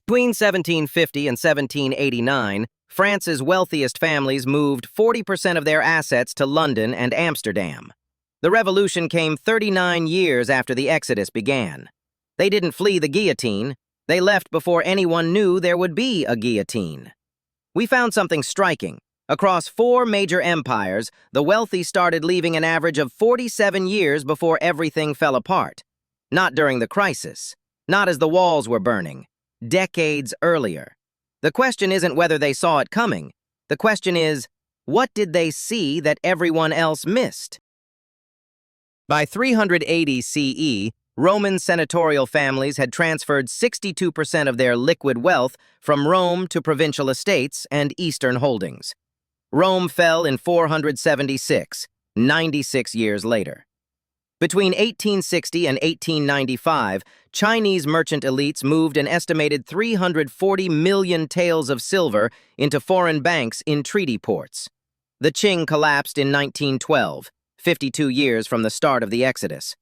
Between 1750 and 1789, France's wealthiest families moved 40% of their assets to London and Amsterdam. The revolution came 39 years after the exodus began. They didn't flee the guillotine. They left before anyone knew there would be a guillotine. We found something striking. Across 4 major empires, the wealthy started leaving an average of 47 years before everything fell apart. Not during the crisis. Not as the walls were burning. Decades earlier. The question isn't whether they saw it coming. The question is, what did they see that everyone else missed? By 380 CE, Roman senatorial families had transferred 62% of their liquid wealth from Rome to provincial estates and eastern holdings. Rome fell in 476, 96 years later. Between 1860 and 1895, Chinese merchant elites moved an estimated 340 million taels of silver into foreign banks in treaty ports. The Qing collapsed in 1912, 52 years from the start of the Exodus.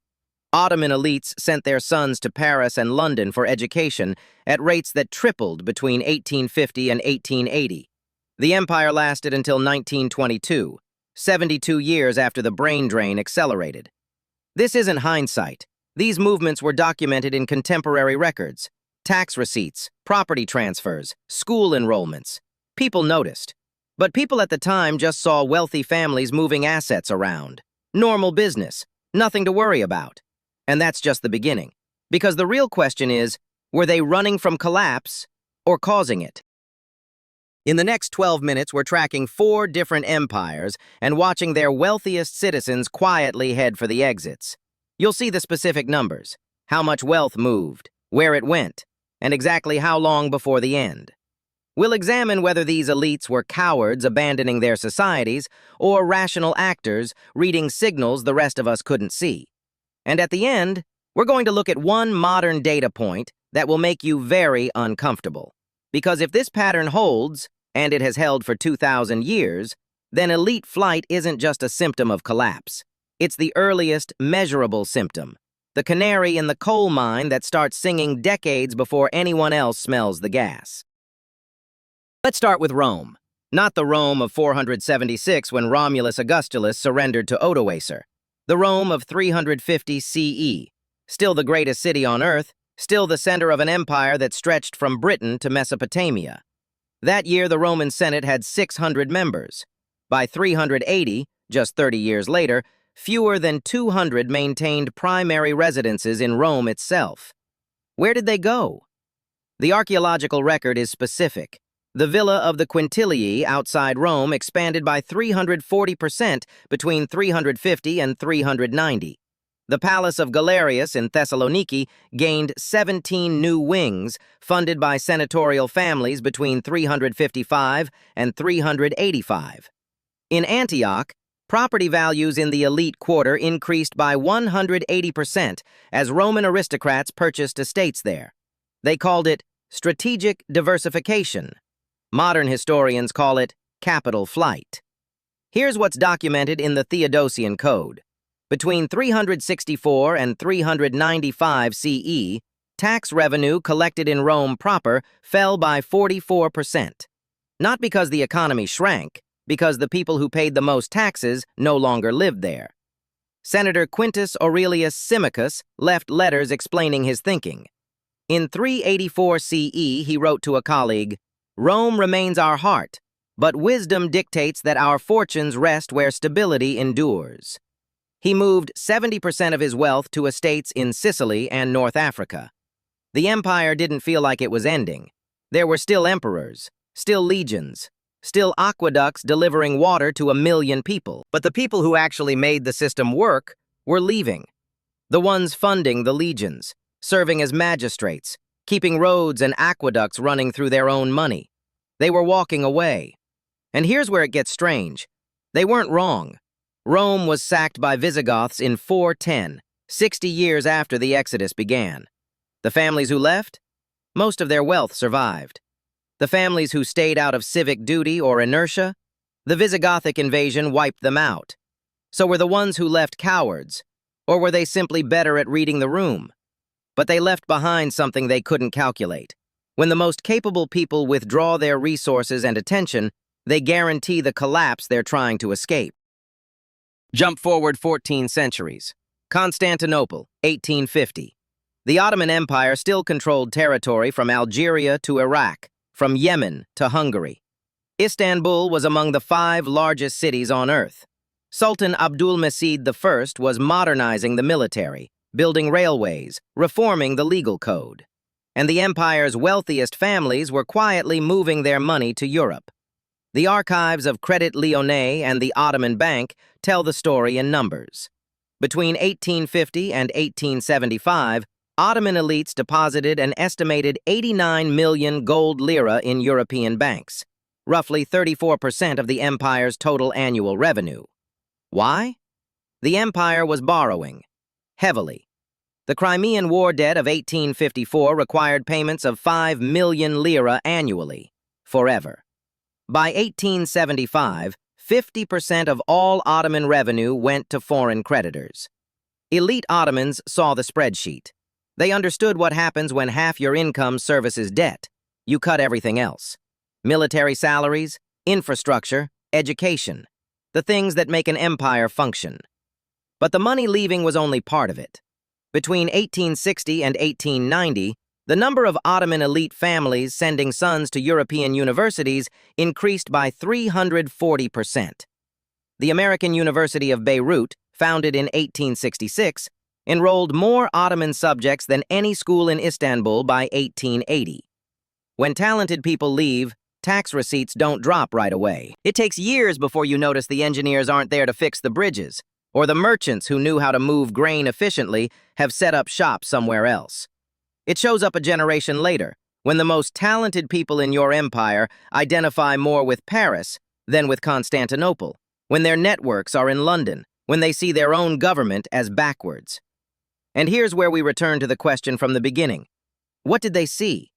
Ottoman elites sent their sons to Paris and London for education at rates that tripled between 1850 and 1880. The empire lasted until 1922, 72 years after the brain drain accelerated. This isn't hindsight. These movements were documented in contemporary records. Tax receipts, property transfers, school enrollments. People noticed. But people at the time just saw wealthy families moving assets around. Normal business, nothing to worry about. And that's just the beginning. Because the real question is, were they running from collapse or causing it? In the next 12 minutes, we're tracking 4 different empires and watching their wealthiest citizens quietly head for the exits. You'll see the specific numbers, how much wealth moved, where it went, and exactly how long before the end. We'll examine whether these elites were cowards abandoning their societies or rational actors reading signals the rest of us couldn't see. And at the end, we're going to look at one modern data point that will make you very uncomfortable. Because if this pattern holds, and it has held for 2,000 years, then elite flight isn't just a symptom of collapse. It's the earliest measurable symptom, the canary in the coal mine that starts singing decades before anyone else smells the gas. Let's start with Rome. Not the Rome of 476 when Romulus Augustulus surrendered to Odoacer. The Rome of 350 CE. Still the greatest city on earth, still the center of an empire that stretched from Britain to Mesopotamia. That year, the Roman Senate had 600 members. By 380, just 30 years later, fewer than 200 maintained primary residences in Rome itself. Where did they go? The archaeological record is specific. The Villa of the Quintilii outside Rome expanded by 340% between 350 and 390. The Palace of Galerius in Thessaloniki gained 17 new wings, funded by senatorial families between 355 and 385. In Antioch, property values in the elite quarter increased by 180% as Roman aristocrats purchased estates there. They called it strategic diversification. Modern historians call it capital flight. Here's what's documented in the Theodosian Code. Between 364 and 395 CE, tax revenue collected in Rome proper fell by 44%. Not because the economy shrank, because the people who paid the most taxes no longer lived there. Senator Quintus Aurelius Symmachus left letters explaining his thinking. In 384 CE, he wrote to a colleague, "Rome remains our heart, but wisdom dictates that our fortunes rest where stability endures." He moved 70% of his wealth to estates in Sicily and North Africa. The empire didn't feel like it was ending. There were still emperors, still legions, still aqueducts delivering water to 1 million people. But the people who actually made the system work were leaving. The ones funding the legions, serving as magistrates, keeping roads and aqueducts running through their own money. They were walking away. And here's where it gets strange. They weren't wrong. Rome was sacked by Visigoths in 410, 60 years after the Exodus began. The families who left? Most of their wealth survived. The families who stayed out of civic duty or inertia? The Visigothic invasion wiped them out. So were the ones who left cowards, or were they simply better at reading the room? But they left behind something they couldn't calculate. When the most capable people withdraw their resources and attention, they guarantee the collapse they're trying to escape. Jump forward 14 centuries. Constantinople, 1850. The Ottoman Empire still controlled territory from Algeria to Iraq, from Yemen to Hungary. Istanbul was among the 5 largest cities on earth. Sultan Abdulmecid I was modernizing the military, building railways, reforming the legal code. And the empire's wealthiest families were quietly moving their money to Europe. The archives of Credit Lyonnais and the Ottoman Bank tell the story in numbers. Between 1850 and 1875, Ottoman elites deposited an estimated 89 million gold lira in European banks, roughly 34% of the empire's total annual revenue. Why? The empire was borrowing, heavily. The Crimean War debt of 1854 required payments of 5 million lira annually, forever. By 1875, 50% of all Ottoman revenue went to foreign creditors. Elite Ottomans saw the spreadsheet. They understood what happens when half your income services debt. You cut everything else. Military salaries, infrastructure, education. The things that make an empire function. But the money leaving was only part of it. Between 1860 and 1890, the number of Ottoman elite families sending sons to European universities increased by 340%. The American University of Beirut, founded in 1866, enrolled more Ottoman subjects than any school in Istanbul by 1880. When talented people leave, tax receipts don't drop right away. It takes years before you notice the engineers aren't there to fix the bridges, or the merchants who knew how to move grain efficiently have set up shop somewhere else. It shows up a generation later, when the most talented people in your empire identify more with Paris than with Constantinople, when their networks are in London, when they see their own government as backwards. And here's where we return to the question from the beginning. What did they see?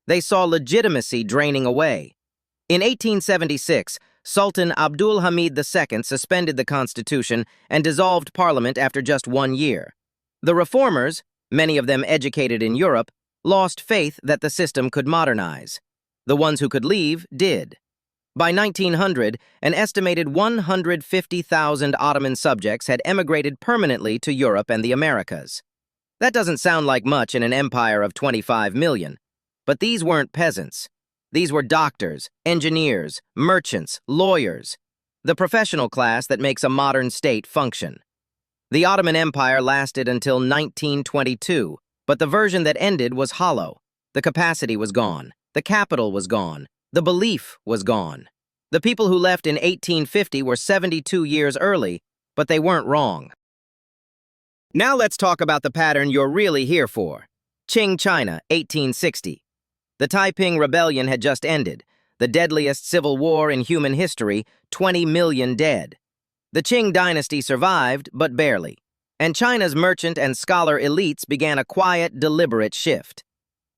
They saw legitimacy draining away. In 1876, Sultan Abdul Hamid II suspended the constitution and dissolved parliament after just 1 year. The reformers, many of them educated in Europe, lost faith that the system could modernize. The ones who could leave did. By 1900, an estimated 150,000 Ottoman subjects had emigrated permanently to Europe and the Americas. That doesn't sound like much in an empire of 25 million, but these weren't peasants. These were doctors, engineers, merchants, lawyers, the professional class that makes a modern state function. The Ottoman Empire lasted until 1922, but the version that ended was hollow. The capacity was gone. The capital was gone. The belief was gone. The people who left in 1850 were 72 years early, but they weren't wrong. Now let's talk about the pattern you're really here for. Qing China, 1860. The Taiping Rebellion had just ended, the deadliest civil war in human history, 20 million dead. The Qing dynasty survived, but barely, and China's merchant and scholar elites began a quiet, deliberate shift.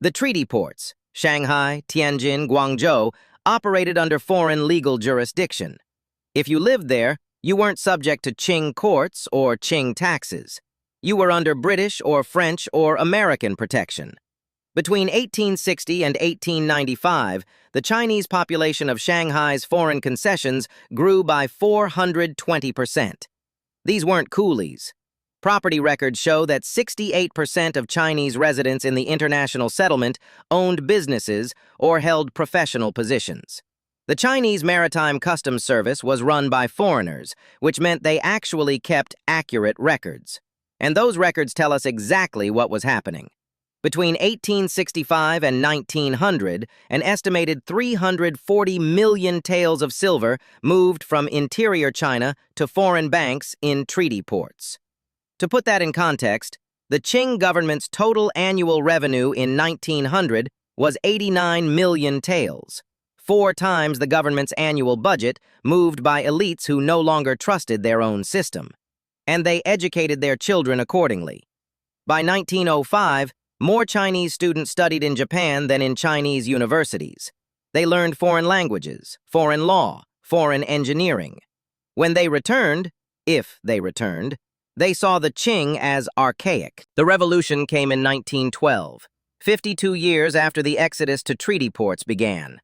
The treaty ports, Shanghai, Tianjin, Guangzhou, operated under foreign legal jurisdiction. If you lived there, you weren't subject to Qing courts or Qing taxes. You were under British or French or American protection. Between 1860 and 1895, the Chinese population of Shanghai's foreign concessions grew by 420%. These weren't coolies. Property records show that 68% of Chinese residents in the international settlement owned businesses or held professional positions. The Chinese Maritime Customs Service was run by foreigners, which meant they actually kept accurate records. And those records tell us exactly what was happening. Between 1865 and 1900, an estimated 340 million taels of silver moved from interior China to foreign banks in treaty ports. To put that in context, the Qing government's total annual revenue in 1900 was 89 million taels, 4 times the government's annual budget, moved by elites who no longer trusted their own system. And they educated their children accordingly. By 1905, more Chinese students studied in Japan than in Chinese universities. They learned foreign languages, foreign law, foreign engineering. When they returned, if they returned, they saw the Qing as archaic. The revolution came in 1912. 52 years after the exodus to treaty ports began.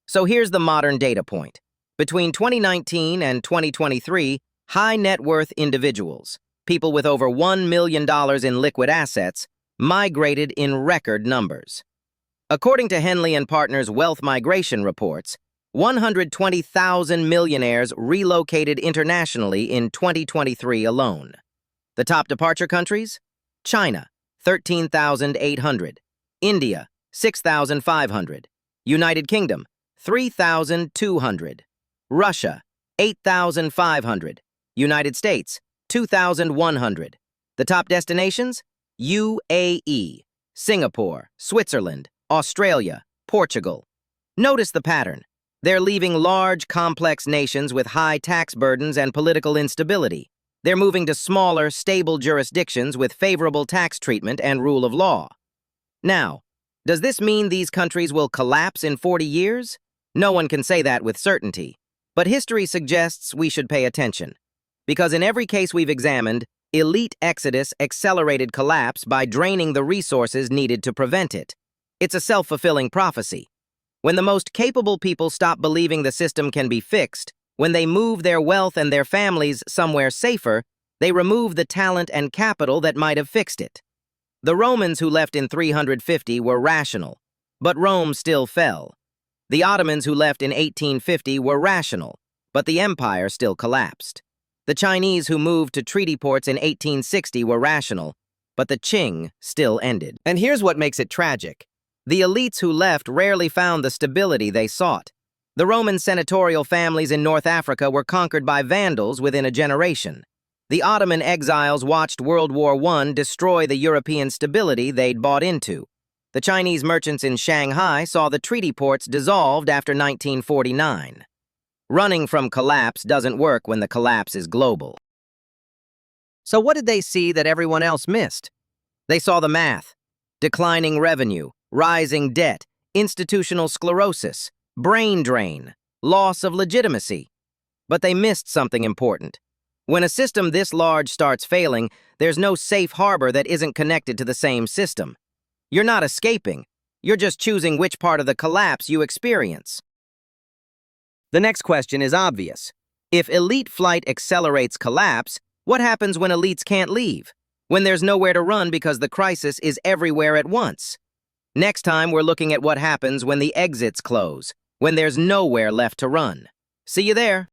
So here's the modern data point. Between 2019 and 2023, high net worth individuals, people with over $1 million in liquid assets, migrated in record numbers. According to Henley & Partners' wealth migration reports, 120,000 millionaires relocated internationally in 2023 alone. The top departure countries? China, 13,800. India, 6,500. United Kingdom, 3,200. Russia, 8,500. United States, 2,100. The top destinations? UAE, Singapore, Switzerland, Australia, Portugal. Notice the pattern. They're leaving large, complex nations with high tax burdens and political instability. They're moving to smaller, stable jurisdictions with favorable tax treatment and rule of law. Now, does this mean these countries will collapse in 40 years? No one can say that with certainty. But history suggests we should pay attention. Because in every case we've examined, elite exodus accelerated collapse by draining the resources needed to prevent it. It's a self-fulfilling prophecy. When the most capable people stop believing the system can be fixed, when they move their wealth and their families somewhere safer, they remove the talent and capital that might have fixed it. The Romans who left in 350 were rational, but Rome still fell. The Ottomans who left in 1850 were rational, but the empire still collapsed. The Chinese who moved to treaty ports in 1860 were rational, but the Qing still ended. And here's what makes it tragic. The elites who left rarely found the stability they sought. The Roman senatorial families in North Africa were conquered by Vandals within a generation. The Ottoman exiles watched World War I destroy the European stability they'd bought into. The Chinese merchants in Shanghai saw the treaty ports dissolved after 1949. Running from collapse doesn't work when the collapse is global. So what did they see that everyone else missed? They saw the math: declining revenue, rising debt, institutional sclerosis, brain drain, loss of legitimacy. But they missed something important. When a system this large starts failing, there's no safe harbor that isn't connected to the same system. You're not escaping. You're just choosing which part of the collapse you experience. The next question is obvious. If elite flight accelerates collapse, what happens when elites can't leave? When there's nowhere to run because the crisis is everywhere at once? Next time, we're looking at what happens when the exits close, when there's nowhere left to run. See you there.